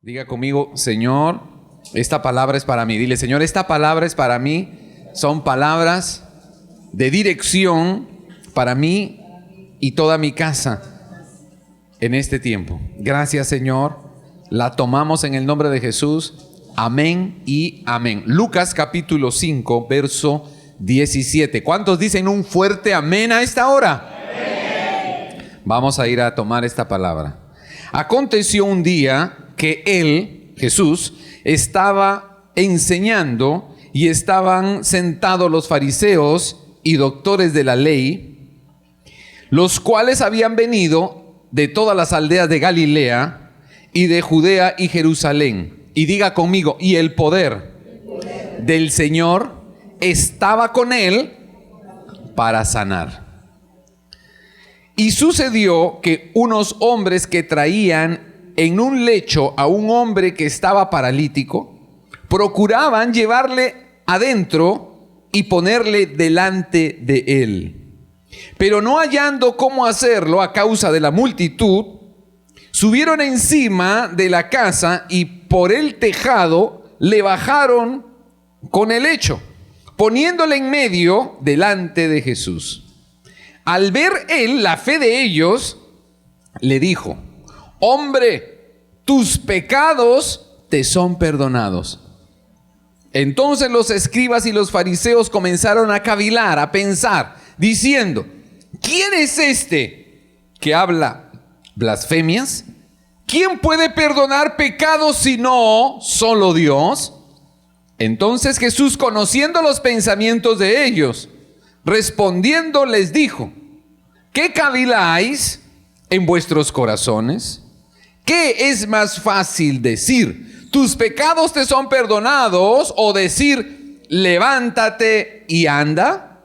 Diga conmigo, Señor, esta palabra es para mí. Dile, Señor, esta palabra es para mí. Son palabras de dirección para mí y toda mi casa en este tiempo. Gracias, Señor. La tomamos en el nombre de Jesús. Amén y amén. Lucas capítulo 5, verso 17. ¿Cuántos dicen un fuerte amén a esta hora? Amén. Vamos a ir a tomar esta palabra. Aconteció un día que él, Jesús, estaba enseñando y estaban sentados los fariseos y doctores de la ley, los cuales habían venido de todas las aldeas de Galilea y de Judea y Jerusalén. Y diga conmigo, y el poder del Señor estaba con él para sanar. Y sucedió que unos hombres que traían en un lecho a un hombre que estaba paralítico, procuraban llevarle adentro y ponerle delante de él. Pero no hallando cómo hacerlo a causa de la multitud, subieron encima de la casa y por el tejado le bajaron con el lecho, poniéndole en medio delante de Jesús. Al ver él la fe de ellos, le dijo: hombre, tus pecados te son perdonados. Entonces los escribas y los fariseos comenzaron a cavilar, a pensar, diciendo: ¿quién es este que habla blasfemias? ¿Quién puede perdonar pecados sino solo Dios? Entonces Jesús, conociendo los pensamientos de ellos, respondiendo les dijo: ¿qué caviláis en vuestros corazones? ¿Qué es más fácil decir, tus pecados te son perdonados, o decir, levántate y anda?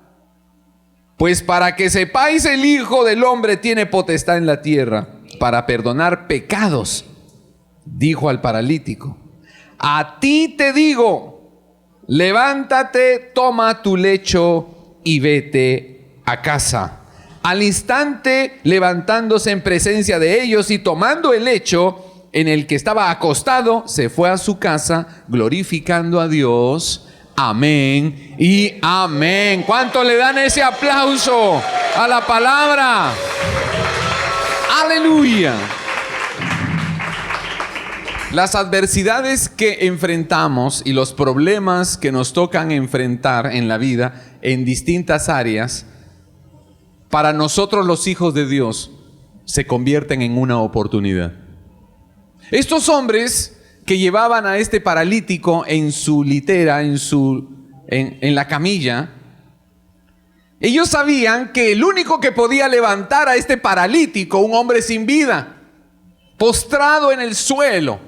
Pues para que sepáis, el Hijo del Hombre tiene potestad en la tierra para perdonar pecados. Dijo al paralítico: a ti te digo, levántate, toma tu lecho y vete a casa. Al instante, levantándose en presencia de ellos y tomando el lecho en el que estaba acostado, se fue a su casa glorificando a Dios. Amén y amén. ¿Cuánto le dan ese aplauso a la palabra? Aleluya. Las adversidades que enfrentamos y los problemas que nos tocan enfrentar en la vida en distintas áreas, para nosotros los hijos de Dios, se convierten en una oportunidad. Estos hombres que llevaban a este paralítico en su litera, en la camilla, ellos sabían que el único que podía levantar a este paralítico, un hombre sin vida, postrado en el suelo,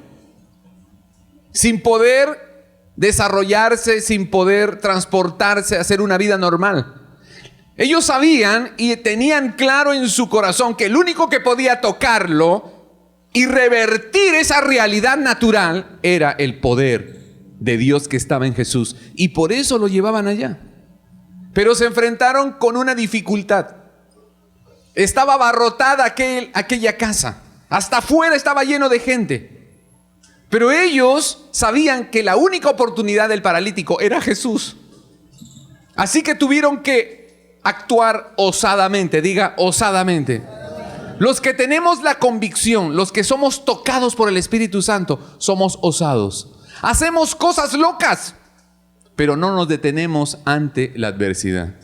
sin poder desarrollarse, sin poder transportarse, hacer una vida normal. Ellos sabían y tenían claro en su corazón que el único que podía tocarlo y revertir esa realidad natural era el poder de Dios que estaba en Jesús. Y por eso lo llevaban allá. Pero se enfrentaron con una dificultad. Estaba abarrotada aquella casa. Hasta afuera estaba lleno de gente. Pero ellos sabían que la única oportunidad del paralítico era Jesús. Así que tuvieron que actuar osadamente. Diga, osadamente. Los que tenemos la convicción, los que somos tocados por el Espíritu Santo, somos osados. Hacemos cosas locas, pero no nos detenemos ante la adversidad.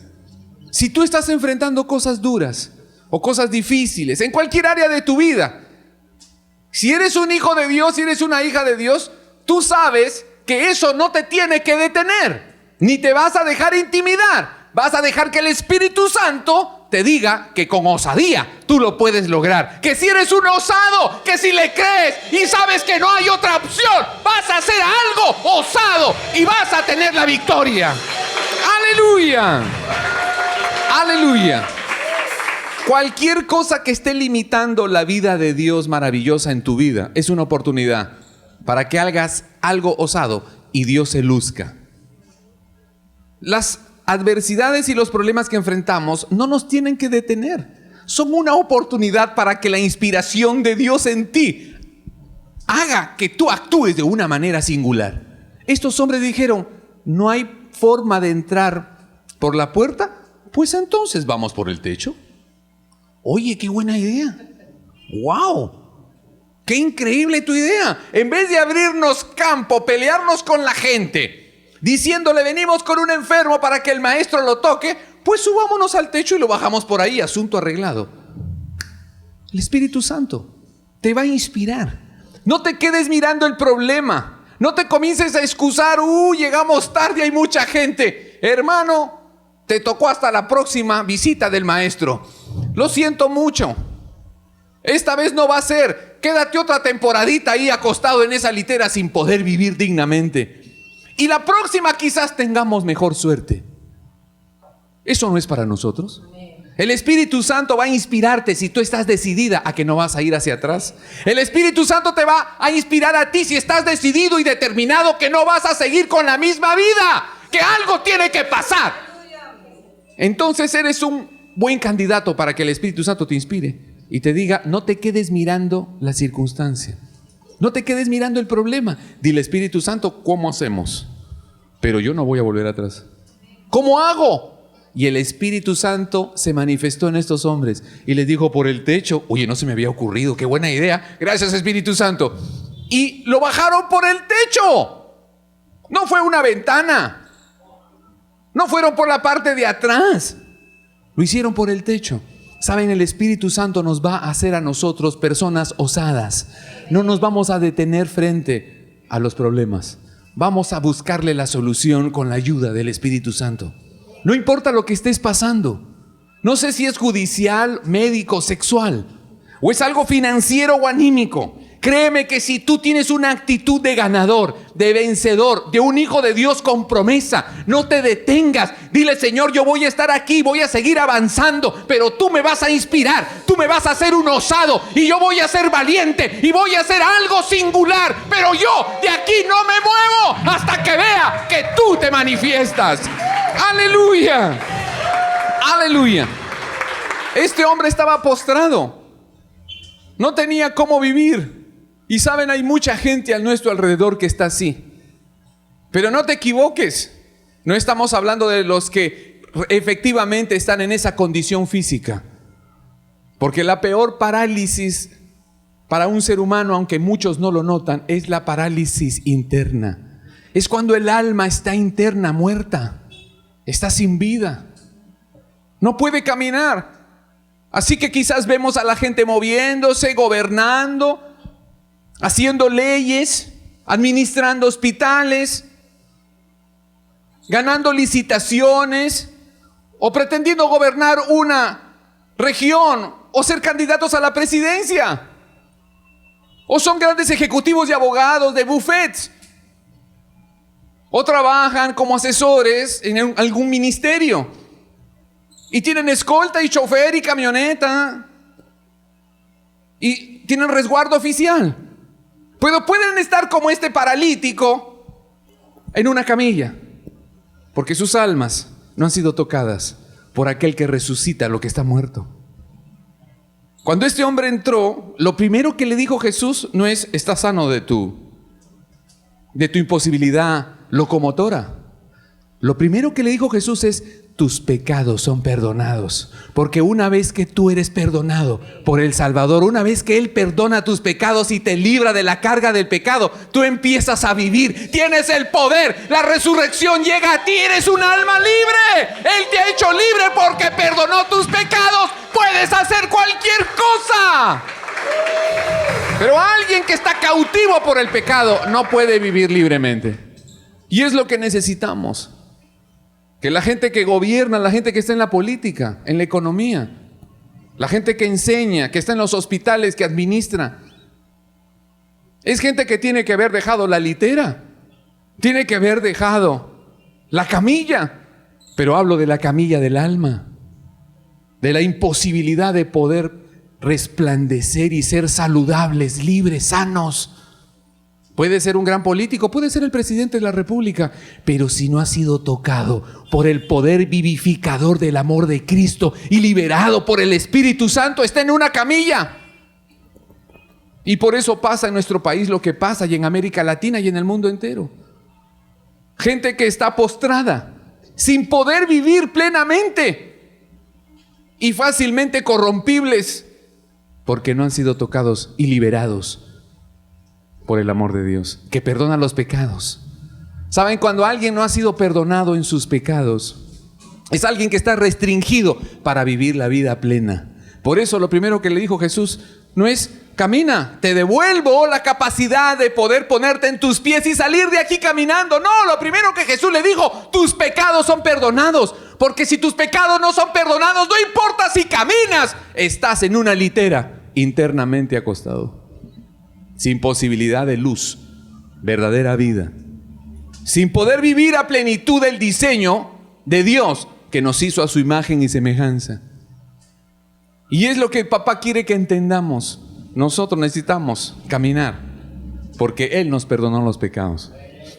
Si tú estás enfrentando cosas duras o cosas difíciles en cualquier área de tu vida, si eres un hijo de Dios, si eres una hija de Dios, tú sabes que eso no te tiene que detener, ni te vas a dejar intimidar. Vas a dejar que el Espíritu Santo te diga que con osadía tú lo puedes lograr. Que si eres un osado, que si le crees y sabes que no hay otra opción, vas a hacer algo osado y vas a tener la victoria. ¡Aleluya! ¡Aleluya! Cualquier cosa que esté limitando la vida de Dios maravillosa en tu vida es una oportunidad para que hagas algo osado y Dios se luzca. Las adversidades y los problemas que enfrentamos no nos tienen que detener. Son una oportunidad para que la inspiración de Dios en ti haga que tú actúes de una manera singular. Estos hombres dijeron, no hay forma de entrar por la puerta, pues entonces vamos por el techo. Oye, qué buena idea. ¡Wow! ¡Qué increíble tu idea! En vez de abrirnos campo, pelearnos con la gente, diciéndole venimos con un enfermo para que el maestro lo toque, pues subámonos al techo y lo bajamos por ahí, asunto arreglado. El Espíritu Santo te va a inspirar. No te quedes mirando el problema. No te comiences a excusar, llegamos tarde, hay mucha gente. Hermano, te tocó hasta la próxima visita del maestro. Lo siento mucho. Esta vez no va a ser. Quédate otra temporadita ahí acostado en esa litera sin poder vivir dignamente. Y la próxima quizás tengamos mejor suerte. ¿Eso no es para nosotros? El Espíritu Santo va a inspirarte si tú estás decidida a que no vas a ir hacia atrás. El Espíritu Santo te va a inspirar a ti si estás decidido y determinado que no vas a seguir con la misma vida, que algo tiene que pasar. Entonces eres un buen candidato para que el Espíritu Santo te inspire y te diga, no te quedes mirando la circunstancia, no te quedes mirando el problema. Dile, Espíritu Santo, ¿cómo hacemos? Pero yo no voy a volver atrás. ¿Cómo hago? Y el Espíritu Santo se manifestó en estos hombres y les dijo por el techo. Oye, no se me había ocurrido, qué buena idea. Gracias, Espíritu Santo. Y lo bajaron por el techo. No fue una ventana. No fueron por la parte de atrás. Lo hicieron por el techo. Saben, el Espíritu Santo nos va a hacer a nosotros personas osadas. No nos vamos a detener frente a los problemas. Vamos a buscarle la solución con la ayuda del Espíritu Santo. No importa lo que estés pasando. No sé si es judicial, médico, sexual, o es algo financiero o anímico. Créeme que si tú tienes una actitud de ganador, de vencedor, de un hijo de Dios con promesa, no te detengas. Dile, Señor, yo voy a estar aquí, voy a seguir avanzando, pero tú me vas a inspirar, tú me vas a hacer un osado y yo voy a ser valiente y voy a hacer algo singular, pero yo de aquí no me muevo hasta que vea que tú te manifiestas. ¡Aleluya! ¡Aleluya! Este hombre estaba postrado. No tenía cómo vivir. Y saben, hay mucha gente a nuestro alrededor que está así. Pero no te equivoques. No estamos hablando de los que efectivamente están en esa condición física. Porque la peor parálisis para un ser humano, aunque muchos no lo notan, es la parálisis interna. Es cuando el alma está interna, muerta. Está sin vida. No puede caminar. Así que quizás vemos a la gente moviéndose, gobernando, haciendo leyes, administrando hospitales, ganando licitaciones o pretendiendo gobernar una región o ser candidatos a la presidencia. O son grandes ejecutivos de abogados, de bufetes. O trabajan como asesores en algún ministerio. Y tienen escolta y chofer y camioneta. Y tienen resguardo oficial. Pero pueden estar como este paralítico en una camilla. Porque sus almas no han sido tocadas por aquel que resucita lo que está muerto. Cuando este hombre entró, lo primero que le dijo Jesús no es, estás sano de tu imposibilidad locomotora. Lo primero que le dijo Jesús es, tus pecados son perdonados. Porque una vez que tú eres perdonado por el Salvador, una vez que Él perdona tus pecados y te libra de la carga del pecado, tú empiezas a vivir, tienes el poder, la resurrección llega a ti, eres un alma libre. Él te ha hecho libre porque perdonó tus pecados. Puedes hacer cualquier cosa. Pero alguien que está cautivo por el pecado no puede vivir libremente. Y es lo que necesitamos. Que la gente que gobierna, la gente que está en la política, en la economía, la gente que enseña, que está en los hospitales, que administra, es gente que tiene que haber dejado la litera, tiene que haber dejado la camilla, pero hablo de la camilla del alma, de la imposibilidad de poder resplandecer y ser saludables, libres, sanos. Puede ser un gran político, puede ser el presidente de la República, pero si no ha sido tocado por el poder vivificador del amor de Cristo y liberado por el Espíritu Santo, está en una camilla. Y por eso pasa en nuestro país lo que pasa, y en América Latina y en el mundo entero. Gente que está postrada, sin poder vivir plenamente y fácilmente corrompibles, porque no han sido tocados y liberados por el amor de Dios, que perdona los pecados. ¿Saben? Cuando alguien no ha sido perdonado en sus pecados, es alguien que está restringido para vivir la vida plena. Por eso lo primero que le dijo Jesús no es: camina, te devuelvo la capacidad de poder ponerte en tus pies y salir de aquí caminando. No, lo primero que Jesús le dijo: tus pecados son perdonados. Porque si tus pecados no son perdonados, no importa si caminas, estás en una litera, internamente acostado, sin posibilidad de luz, verdadera vida, sin poder vivir a plenitud el diseño de Dios que nos hizo a su imagen y semejanza. Y es lo que el Papá quiere que entendamos. Nosotros necesitamos caminar porque Él nos perdonó los pecados.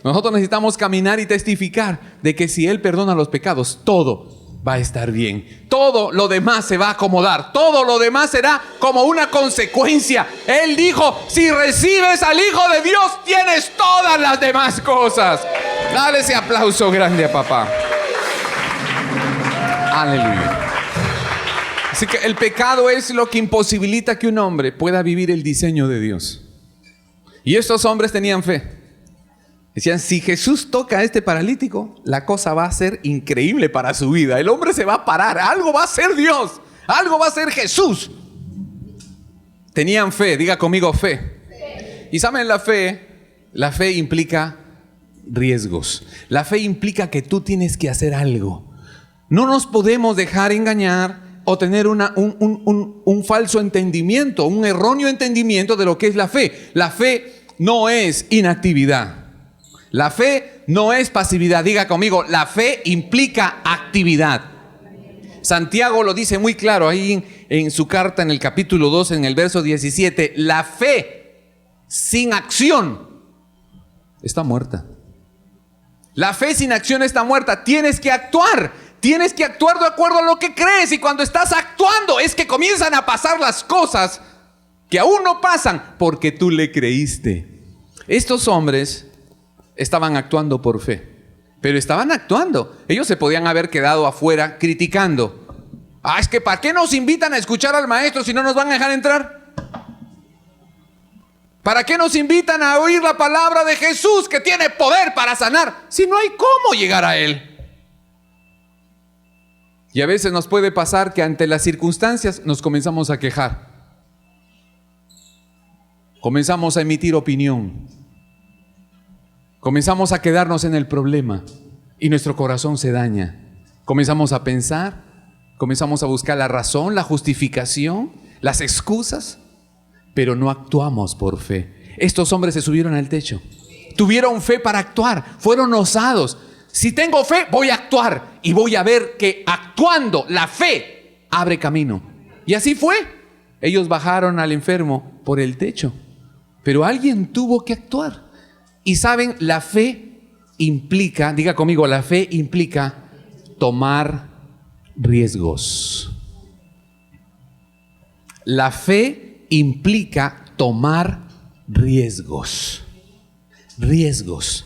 Nosotros necesitamos caminar y testificar de que si Él perdona los pecados, todo va a estar bien. Todo lo demás se va a acomodar. Todo lo demás será como una consecuencia. Él dijo: si recibes al Hijo de Dios, tienes todas las demás cosas. Dale ese aplauso grande a Papá. Aleluya. Así que el pecado es lo que imposibilita que un hombre pueda vivir el diseño de Dios. Y estos hombres tenían fe. Decían: si Jesús toca a este paralítico, la cosa va a ser increíble para su vida. El hombre se va a parar. Algo va a ser Dios. Algo va a ser Jesús. Tenían fe. Diga conmigo: fe. Y saben, la fe implica riesgos. La fe implica que tú tienes que hacer algo. No nos podemos dejar engañar o tener un falso entendimiento, un erróneo entendimiento de lo que es la fe. La fe no es inactividad. La fe no es pasividad. Diga conmigo: la fe implica actividad. Santiago lo dice muy claro ahí en su carta, en el capítulo 2, en el verso 17. La fe sin acción está muerta. La fe sin acción está muerta. Tienes que actuar. Tienes que actuar de acuerdo a lo que crees. Y cuando estás actuando es que comienzan a pasar las cosas que aún no pasan porque tú le creíste. Estos hombres estaban actuando por fe, pero estaban actuando. Ellos se podían haber quedado afuera criticando. Es que ¿para qué nos invitan a escuchar al maestro si no nos van a dejar entrar? ¿Para qué nos invitan a oír la palabra de Jesús, que tiene poder para sanar, si no hay cómo llegar a Él? Y a veces nos puede pasar que ante las circunstancias nos comenzamos a quejar. Comenzamos a emitir opinión. Comenzamos a quedarnos en el problema y nuestro corazón se daña. Comenzamos a pensar, comenzamos a buscar la razón, la justificación, las excusas, pero no actuamos por fe. Estos hombres se subieron al techo. Tuvieron fe para actuar, fueron osados. Si tengo fe, voy a actuar y voy a ver que actuando la fe abre camino. Y así fue. Ellos bajaron al enfermo por el techo, pero alguien tuvo que actuar. Y saben, la fe implica, diga conmigo, la fe implica tomar riesgos. La fe implica tomar riesgos. Riesgos.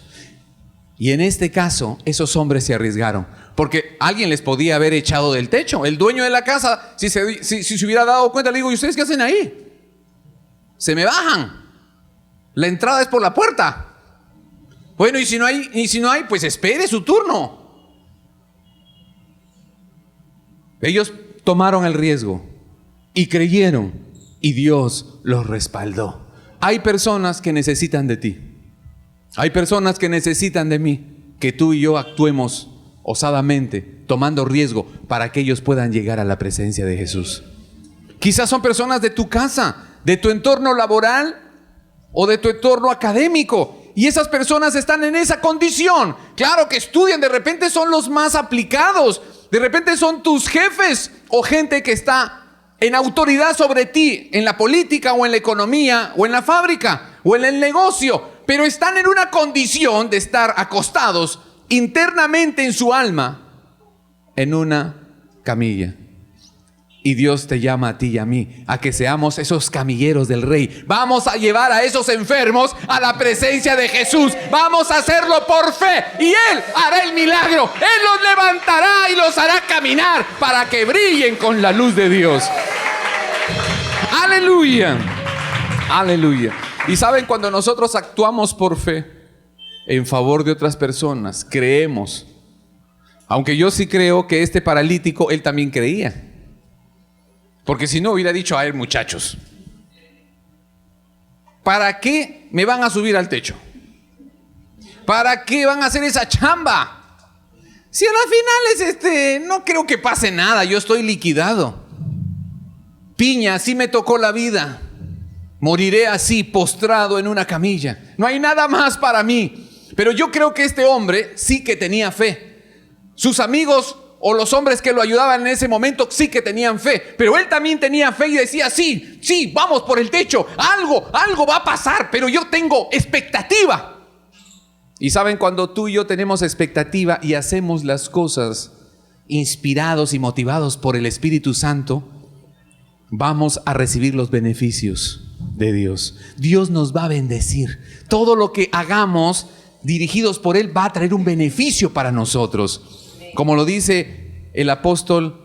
Y en este caso, esos hombres se arriesgaron, porque alguien les podía haber echado del techo. El dueño de la casa, si se hubiera dado cuenta, le digo: ¿y ustedes qué hacen ahí? Se me bajan. La entrada es por la puerta. Bueno, y si no hay, pues espere su turno. Ellos tomaron el riesgo y creyeron, y Dios los respaldó. Hay personas que necesitan de ti. Hay personas que necesitan de mí, que tú y yo actuemos osadamente, tomando riesgo para que ellos puedan llegar a la presencia de Jesús. Quizás son personas de tu casa, de tu entorno laboral o de tu entorno académico. Y esas personas están en esa condición. Claro que estudian, de repente son los más aplicados. De repente son tus jefes o gente que está en autoridad sobre ti, en la política o en la economía o en la fábrica o en el negocio. Pero están en una condición de estar acostados internamente en su alma en una camilla. Y Dios te llama a ti y a mí a que seamos esos camilleros del Rey. Vamos a llevar a esos enfermos a la presencia de Jesús. Vamos a hacerlo por fe y Él hará el milagro. Él los levantará y los hará caminar para que brillen con la luz de Dios. Aleluya. Aleluya. Y saben, cuando nosotros actuamos por fe en favor de otras personas, creemos. Aunque yo sí creo que este paralítico, él también creía. Porque si no hubiera dicho: a ver, muchachos, ¿para qué me van a subir al techo? ¿Para qué van a hacer esa chamba? Si a las finales no creo que pase nada, yo estoy liquidado. Piña, así me tocó la vida. Moriré así, postrado en una camilla. No hay nada más para mí. Pero yo creo que este hombre sí que tenía fe. Sus amigos o los hombres que lo ayudaban en ese momento sí que tenían fe, pero él también tenía fe y decía: sí, vamos por el techo, algo va a pasar, pero yo tengo expectativa. Y saben, cuando tú y yo tenemos expectativa y hacemos las cosas inspirados y motivados por el Espíritu Santo, vamos a recibir los beneficios de Dios. Dios nos va a bendecir. Todo lo que hagamos dirigidos por Él va a traer un beneficio para nosotros. Como lo dice el apóstol,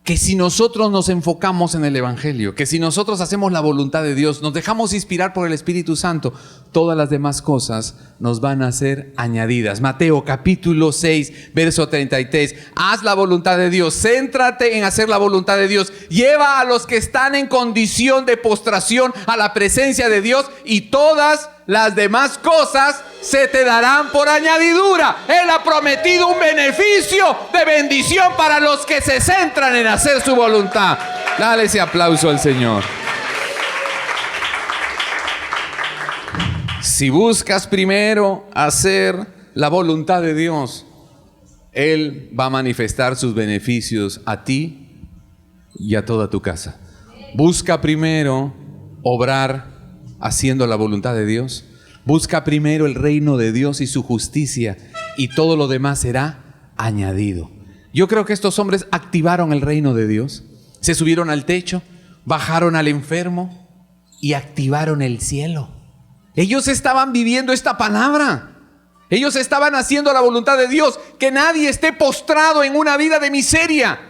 que si nosotros nos enfocamos en el Evangelio, que si nosotros hacemos la voluntad de Dios, nos dejamos inspirar por el Espíritu Santo, todas las demás cosas nos van a ser añadidas. Mateo capítulo 6, verso 33. Haz la voluntad de Dios, céntrate en hacer la voluntad de Dios. Lleva a los que están en condición de postración a la presencia de Dios y todas las demás cosas se te darán por añadidura. Él ha prometido un beneficio de bendición para los que se centran en hacer su voluntad. Dale ese aplauso al Señor. Si buscas primero hacer la voluntad de Dios, Él va a manifestar sus beneficios a ti y a toda tu casa. Busca primero obrar haciendo la voluntad de Dios. Busca primero el reino de Dios y su justicia, y todo lo demás será añadido. Yo creo que estos hombres activaron el reino de Dios. Se subieron al techo, bajaron al enfermo y activaron el cielo. Ellos estaban viviendo esta palabra. Ellos estaban haciendo la voluntad de Dios. Que nadie esté postrado en una vida de miseria.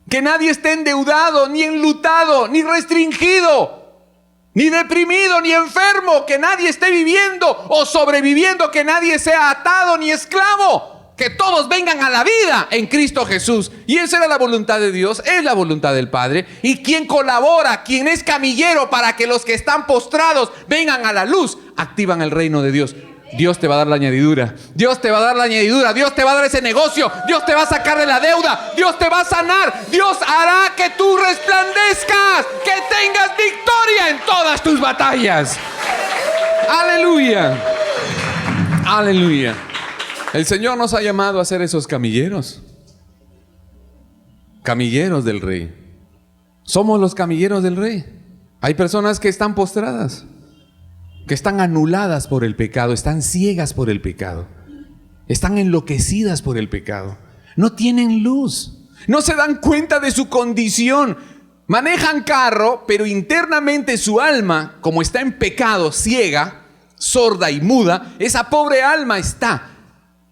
Que nadie esté endeudado, ni enlutado, ni restringido, ni deprimido, ni enfermo. Que nadie esté viviendo o sobreviviendo. Que nadie sea atado ni esclavo. Que todos vengan a la vida en Cristo Jesús. Y esa era la voluntad de Dios, es la voluntad del Padre. Y quien colabora, quien es camillero para que los que están postrados vengan a la luz, activan el reino de Dios. Dios te va a dar la añadidura. Dios te va a dar la añadidura. Dios te va a dar ese negocio. Dios te va a sacar de la deuda. Dios te va a sanar. Dios hará que tú resplandezcas, que tengas victoria en todas tus batallas. Aleluya. Aleluya. El Señor nos ha llamado a ser esos camilleros. Camilleros del Rey. Somos los camilleros del Rey. Hay personas que están postradas, que están anuladas por el pecado, están ciegas por el pecado, están enloquecidas por el pecado. No tienen luz, no se dan cuenta de su condición. Manejan carro, pero internamente su alma, como está en pecado, ciega, sorda y muda, esa pobre alma está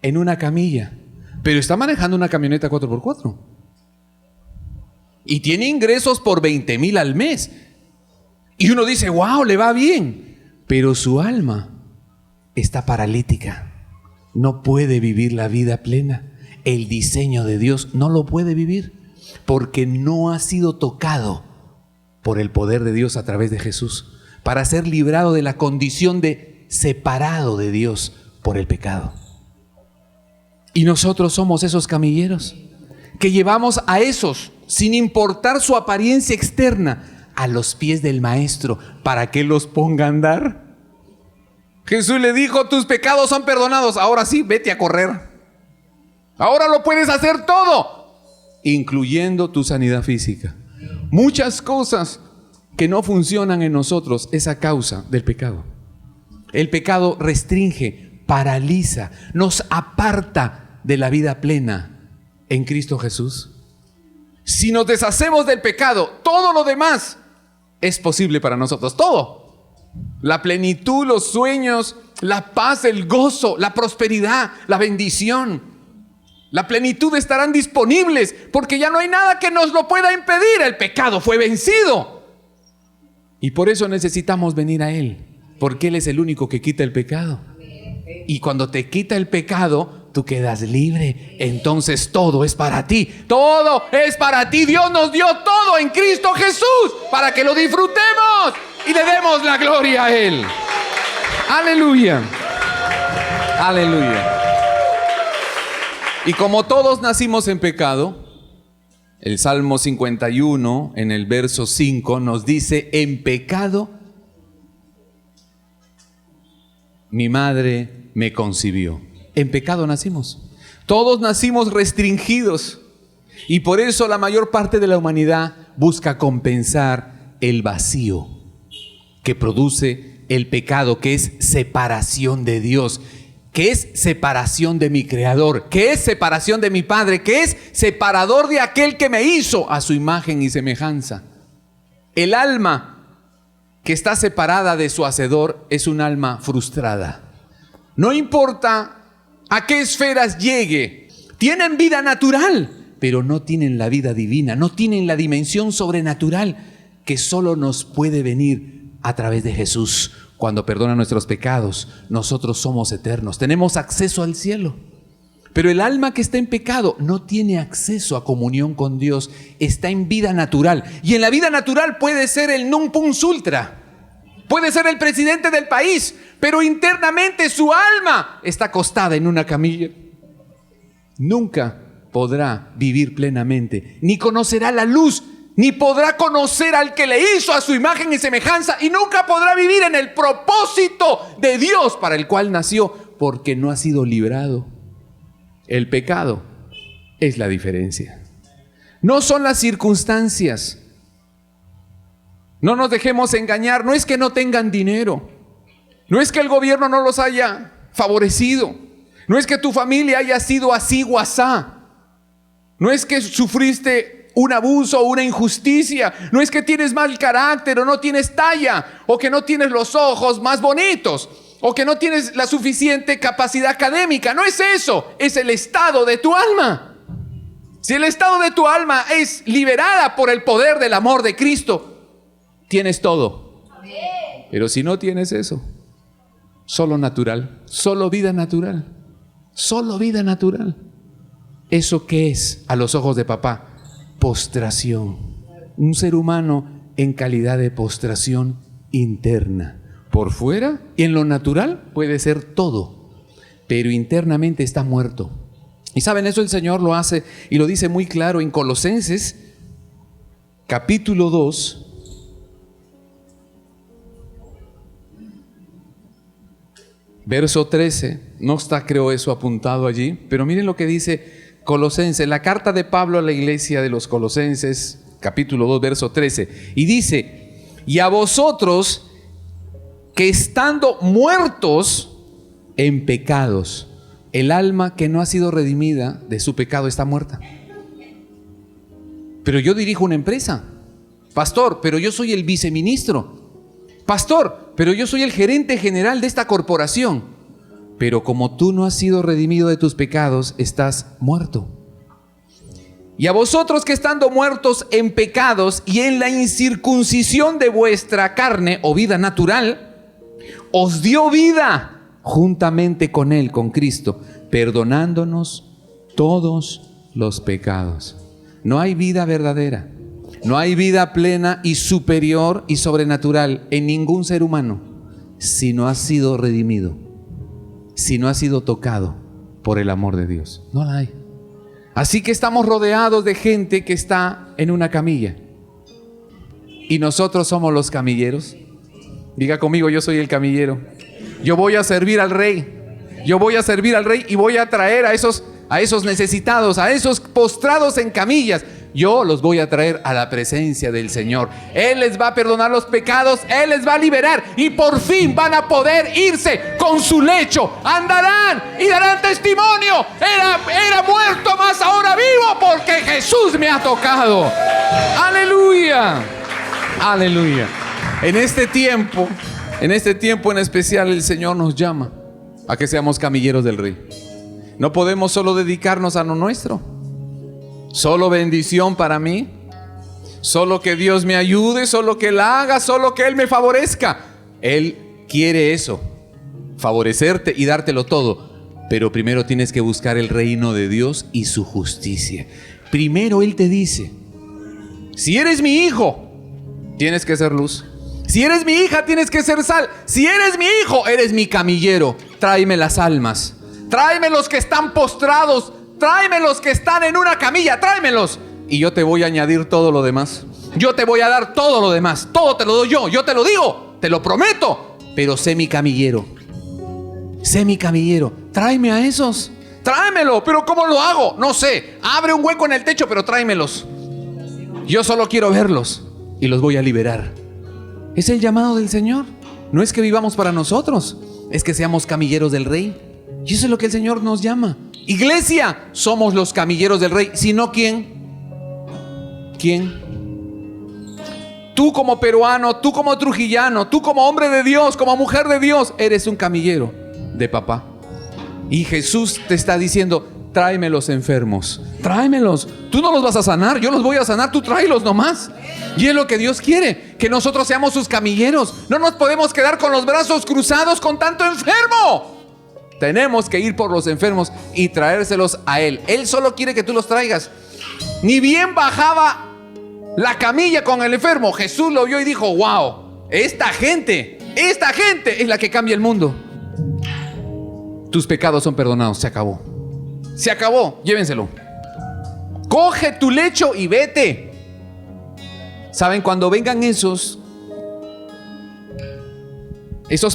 en una camilla, pero está manejando una camioneta 4x4 y tiene ingresos por 20,000 al mes. Y uno dice: wow, le va bien, pero su alma está paralítica, no puede vivir la vida plena. El diseño de Dios no lo puede vivir porque no ha sido tocado por el poder de Dios a través de Jesús, para ser librado de la condición de separado de Dios por el pecado. Y nosotros somos esos camilleros que llevamos a esos, sin importar su apariencia externa, a los pies del Maestro para que los ponga a andar. Jesús le dijo: tus pecados son perdonados. Ahora sí, vete a correr. Ahora lo puedes hacer todo, incluyendo tu sanidad física. Muchas cosas que no funcionan en nosotros es a causa del pecado. El pecado restringe, paraliza, nos aparta de la vida plena en Cristo Jesús. Si nos deshacemos del pecado, todo lo demás es posible para nosotros. Todo. La plenitud, los sueños, la paz, el gozo, la prosperidad, la bendición, la plenitud estarán disponibles porque ya no hay nada que nos lo pueda impedir. El pecado fue vencido. Y por eso necesitamos venir a Él, porque Él es el único que quita el pecado. Y cuando te quita el pecado, tú quedas libre. Entonces todo es para ti. Todo es para ti. Dios nos dio todo en Cristo Jesús para que lo disfrutemos y le demos la gloria a Él. Aleluya. Aleluya. Y como todos nacimos en pecado, el Salmo 51 en el verso 5 nos dice: en pecado mi madre me concibió. En pecado nacimos. Todos nacimos restringidos. Y por eso la mayor parte de la humanidad busca compensar el vacío que produce el pecado, que es separación de Dios, que es separación de mi Creador, que es separación de mi Padre, que es separador de aquel que me hizo a su imagen y semejanza. El alma que está separada de su Hacedor es un alma frustrada. No importa a qué esferas llegue, tienen vida natural, pero no tienen la vida divina, no tienen la dimensión sobrenatural que solo nos puede venir a través de Jesús. Cuando perdona nuestros pecados, nosotros somos eternos, tenemos acceso al cielo. Pero el alma que está en pecado no tiene acceso a comunión con Dios, está en vida natural. Y en la vida natural puede ser el non plus ultra, puede ser el presidente del país, pero internamente su alma está acostada en una camilla. Nunca podrá vivir plenamente, ni conocerá la luz, ni podrá conocer al que le hizo a su imagen y semejanza, y nunca podrá vivir en el propósito de Dios para el cual nació, porque no ha sido librado. El pecado es la diferencia. No son las circunstancias. No nos dejemos engañar. No es que no tengan dinero. No es que el gobierno no los haya favorecido. No es que tu familia haya sido así o asá. No es que sufriste un abuso o una injusticia. No es que tienes mal carácter o no tienes talla, o que no tienes los ojos más bonitos, o que no tienes la suficiente capacidad académica. No es eso, es el estado de tu alma. Si el estado de tu alma es liberada por el poder del amor de Cristo, tienes todo. Pero si no tienes eso, solo natural, solo vida natural, solo vida natural. ¿Eso qué es a los ojos de papá? Postración. Un ser humano en calidad de postración interna. Por fuera y en lo natural puede ser todo, pero internamente está muerto. Y saben, eso el Señor lo hace y lo dice muy claro en Colosenses capítulo 2, verso 13. No está, creo, eso apuntado allí, pero miren lo que dice Colosenses, la carta de Pablo a la iglesia de los Colosenses, capítulo 2, verso 13. Y dice: y a vosotros, que estando muertos en pecados, el alma que no ha sido redimida de su pecado está muerta. Pero yo dirijo una empresa. Pastor, pero yo soy el viceministro. Pastor, pero yo soy el gerente general de esta corporación. Pero como tú no has sido redimido de tus pecados, estás muerto. Y a vosotros, que estando muertos en pecados y en la incircuncisión de vuestra carne o vida natural, os dio vida juntamente con Él, con Cristo, perdonándonos todos los pecados. No hay vida verdadera, no hay vida plena y superior y sobrenatural en ningún ser humano si no ha sido redimido, si no ha sido tocado por el amor de Dios. No la hay. Así que estamos rodeados de gente que está en una camilla y nosotros somos los camilleros. Diga conmigo: yo soy el camillero. Yo voy a servir al Rey. Yo voy a servir al Rey y voy a traer a esos necesitados, a esos postrados en camillas. yo los voy a traer a la presencia del Señor. Él les va a perdonar los pecados, Él les va a liberar y por fin van a poder irse con su lecho. Andarán y darán testimonio. Era muerto, mas ahora vivo porque Jesús me ha tocado. Aleluya. Aleluya. En este tiempo en especial, el Señor nos llama a que seamos camilleros del Rey. No podemos solo dedicarnos a lo nuestro. Solo bendición para mí. Solo que Dios me ayude, solo que Él haga, solo que Él me favorezca. Él quiere eso, favorecerte y dártelo todo. Pero primero tienes que buscar el reino de Dios y su justicia. Primero Él te dice: si eres mi hijo, tienes que ser luz. Si eres mi hija, tienes que ser sal. Si eres mi hijo, eres mi camillero. Tráeme las almas. Tráeme los que están postrados. Tráeme los que están en una camilla. Tráemelos. Y yo te voy a añadir todo lo demás. Yo te voy a dar todo lo demás. Todo te lo doy yo. Yo te lo digo. Te lo prometo. Pero sé mi camillero. Sé mi camillero. Tráeme a esos. Tráemelo. Pero ¿cómo lo hago? No sé. Abre un hueco en el techo, pero tráemelos. Yo solo quiero verlos. Y los voy a liberar. Es el llamado del Señor. No es que vivamos para nosotros, es que seamos camilleros del Rey. Y eso es lo que el Señor nos llama. Iglesia, somos los camilleros del Rey. Si no, ¿quién? ¿Quién? Tú como peruano, tú como trujillano, tú como hombre de Dios, como mujer de Dios, eres un camillero de papá. Y Jesús te está diciendo: tráeme los enfermos, tráemelos. Tú no los vas a sanar, yo los voy a sanar, tú tráelos nomás. Y es lo que Dios quiere, que nosotros seamos sus camilleros. No nos podemos quedar con los brazos cruzados con tanto enfermo. Tenemos que ir por los enfermos y traérselos a Él. Él solo quiere que tú los traigas. Ni bien bajaba la camilla con el enfermo, Jesús lo vio y dijo: wow, esta gente es la que cambia el mundo. Tus pecados son perdonados, se acabó. Se acabó, llévenselo. Coge tu lecho y vete. ¿Saben? Cuando vengan esos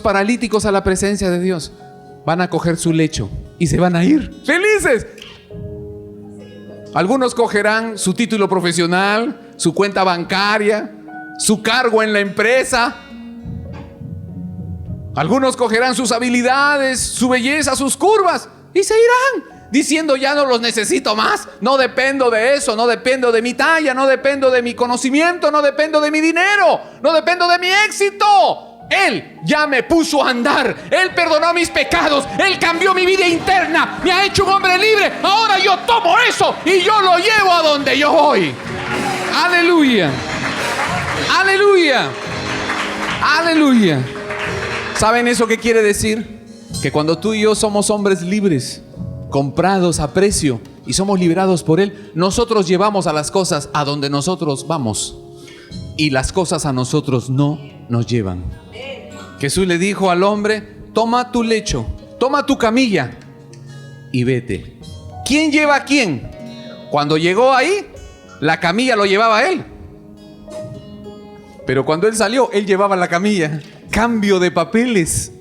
paralíticos a la presencia de Dios, van a coger su lecho y se van a ir felices. Algunos cogerán su título profesional, su cuenta bancaria, su cargo en la empresa. Algunos cogerán sus habilidades, su belleza, sus curvas y se irán diciendo: ya no los necesito más. No dependo de eso, no dependo de mi talla, no dependo de mi conocimiento, no dependo de mi dinero, no dependo de mi éxito. Él ya me puso a andar. Él perdonó mis pecados. Él cambió mi vida interna. Me ha hecho un hombre libre. Ahora yo tomo eso y yo lo llevo a donde yo voy. Aleluya. Aleluya. Aleluya. ¿Saben eso qué quiere decir? Que cuando tú y yo somos hombres libres, comprados a precio y somos liberados por Él, nosotros llevamos a las cosas a donde nosotros vamos y las cosas a nosotros no nos llevan. Jesús le dijo al hombre: toma tu lecho, toma tu camilla y vete. ¿Quién lleva a quién? Cuando llegó ahí, la camilla lo llevaba a él, pero cuando él salió, él llevaba la camilla. Cambio de papeles,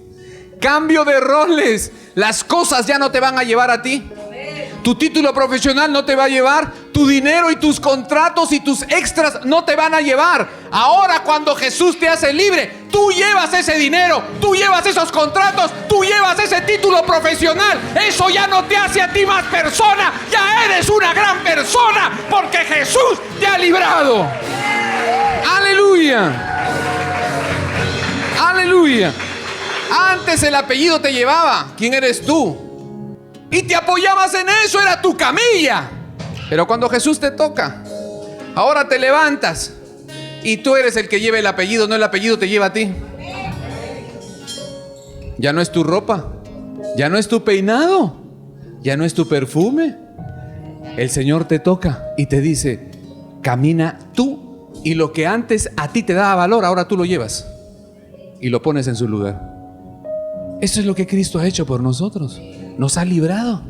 cambio de roles. Las cosas ya no te van a llevar a ti. Tu título profesional no te va a llevar. Tu dinero y tus contratos y tus extras no te van a llevar. Ahora, cuando Jesús te hace libre, tú llevas ese dinero, tú llevas esos contratos, tú llevas ese título profesional. Eso ya no te hace a ti más persona. Ya eres una gran persona porque Jesús te ha librado. Aleluya. Aleluya. Antes el apellido te llevaba. ¿Quién eres tú? Y te apoyabas en eso, era tu camilla. Pero cuando Jesús te toca, ahora te levantas y tú eres el que lleva el apellido, no el apellido te lleva a ti. Ya no es tu ropa, ya no es tu peinado, ya no es tu perfume. El Señor te toca y te dice: camina tú, y lo que antes a ti te daba valor, ahora tú lo llevas y lo pones en su lugar. Eso es lo que Cristo ha hecho por nosotros. Nos ha librado.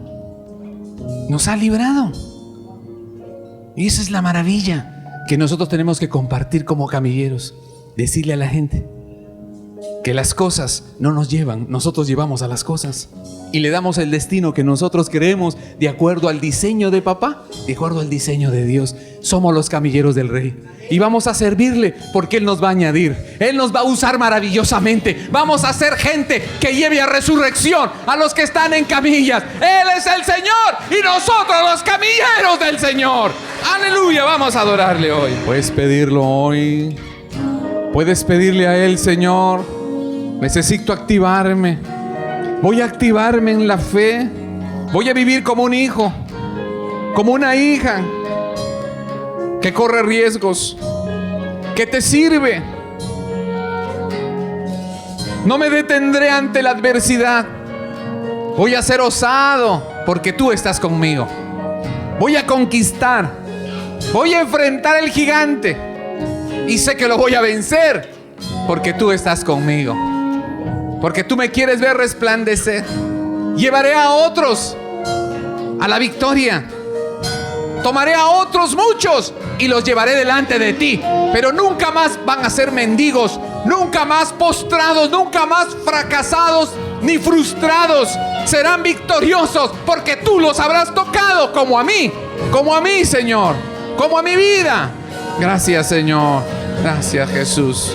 Nos ha librado. Y esa es la maravilla que nosotros tenemos que compartir como camilleros. Decirle a la gente: que las cosas no nos llevan, nosotros llevamos a las cosas. Y le damos el destino que nosotros queremos de acuerdo al diseño de papá, de acuerdo al diseño de Dios. Somos los camilleros del Rey. Y vamos a servirle porque Él nos va a añadir. Él nos va a usar maravillosamente. Vamos a ser gente que lleve a resurrección a los que están en camillas. Él es el Señor y nosotros los camilleros del Señor. Aleluya, vamos a adorarle hoy. Puedes pedirlo hoy. Puedes pedirle a Él: Señor, necesito activarme. Voy a activarme en la fe. Voy a vivir como un hijo, como una hija que corre riesgos, que te sirve. No me detendré ante la adversidad. Voy a ser osado porque tú estás conmigo. Voy a conquistar. Voy a enfrentar el gigante. Y sé que lo voy a vencer porque tú estás conmigo. Porque tú me quieres ver resplandecer. Llevaré a otros a la victoria. Tomaré a otros muchos y los llevaré delante de ti. Pero nunca más van a ser mendigos, nunca más postrados, nunca más fracasados ni frustrados. Serán victoriosos porque tú los habrás tocado como a mí, Señor, como a mi vida. Gracias, Señor. Gracias, Jesús.